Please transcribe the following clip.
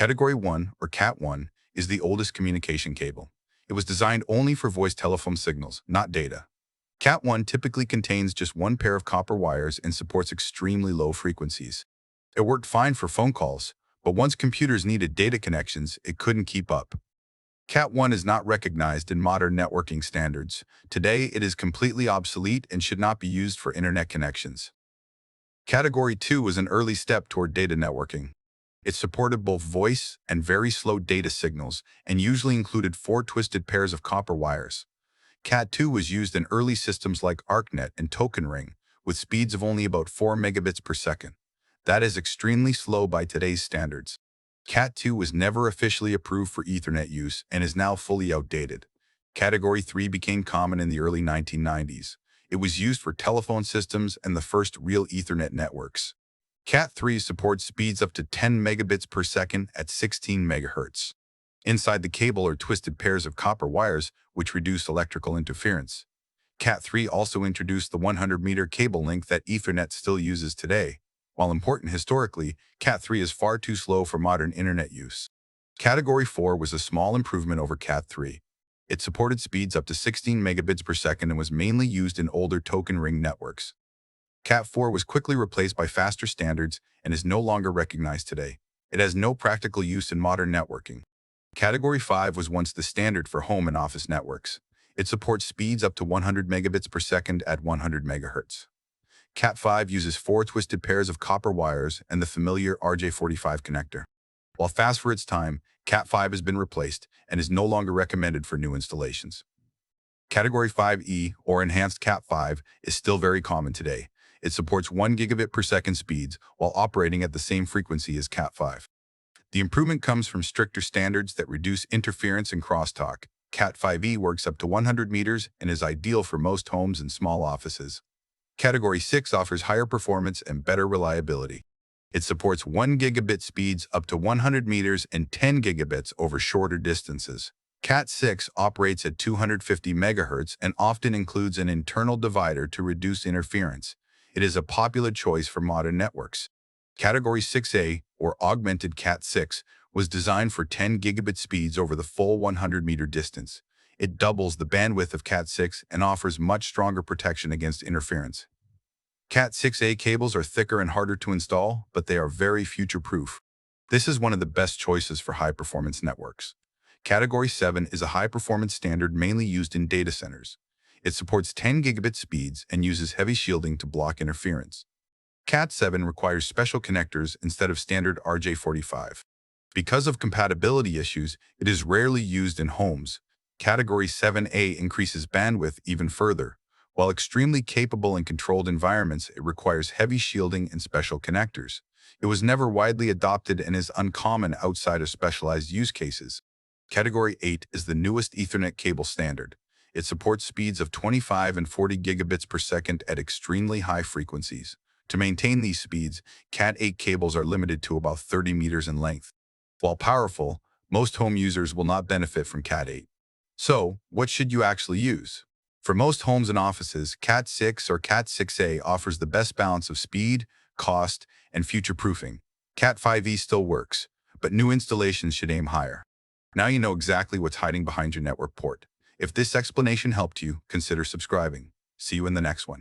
Category 1, or Cat1, is the oldest communication cable. It was designed only for voice telephone signals, not data. Cat1 typically contains just one pair of copper wires and supports extremely low frequencies. It worked fine for phone calls, but once computers needed data connections, it couldn't keep up. Cat1 is not recognized in modern networking standards. Today, it is completely obsolete and should not be used for internet connections. Category 2 was an early step toward data networking. It supported both voice and very slow data signals and usually included 4 twisted pairs of copper wires. Cat2 was used in early systems like ArcNet and Token Ring, with speeds of only about 4 megabits per second. That is extremely slow by today's standards. Cat2 was never officially approved for Ethernet use and is now fully outdated. Category 3 became common in the early 1990s. It was used for telephone systems and the first real Ethernet networks. Cat3 supports speeds up to 10 megabits per second at 16 megahertz. Inside the cable are twisted pairs of copper wires, which reduce electrical interference. Cat3 also introduced the 100-meter cable length that Ethernet still uses today. While important historically, Cat3 is far too slow for modern internet use. Category 4 was a small improvement over Cat3. It supported speeds up to 16 megabits per second and was mainly used in older token ring networks. Cat4 was quickly replaced by faster standards and is no longer recognized today. It has no practical use in modern networking. Category 5 was once the standard for home and office networks. It supports speeds up to 100 megabits per second at 100 megahertz. Cat5 uses 4 twisted pairs of copper wires and the familiar RJ45 connector. While fast for its time, Cat5 has been replaced and is no longer recommended for new installations. Category 5e, or enhanced Cat5, is still very common today. It supports 1 gigabit per second speeds while operating at the same frequency as Cat5. The improvement comes from stricter standards that reduce interference and crosstalk. Cat5e works up to 100 meters and is ideal for most homes and small offices. Category 6 offers higher performance and better reliability. It supports 1 gigabit speeds up to 100 meters and 10 gigabits over shorter distances. Cat6 operates at 250 megahertz and often includes an internal divider to reduce interference. It is a popular choice for modern networks. Category 6a, or augmented Cat6, was designed for 10 gigabit speeds over the full 100-meter distance. It doubles the bandwidth of Cat6 and offers much stronger protection against interference. Cat6a cables are thicker and harder to install, but they are very future-proof. This is one of the best choices for high-performance networks. Category 7 is a high-performance standard mainly used in data centers. It supports 10 gigabit speeds and uses heavy shielding to block interference. Cat7 requires special connectors instead of standard RJ45. Because of compatibility issues, it is rarely used in homes. Category 7a increases bandwidth even further. While extremely capable in controlled environments, it requires heavy shielding and special connectors. It was never widely adopted and is uncommon outside of specialized use cases. Category 8 is the newest Ethernet cable standard. It supports speeds of 25 and 40 gigabits per second at extremely high frequencies. To maintain these speeds, Cat8 cables are limited to about 30 meters in length. While powerful, most home users will not benefit from Cat8. So, what should you actually use? For most homes and offices, Cat6 or Cat6a offers the best balance of speed, cost, and future-proofing. Cat5e still works, but new installations should aim higher. Now you know exactly what's hiding behind your network port. If this explanation helped you, consider subscribing. See you in the next one.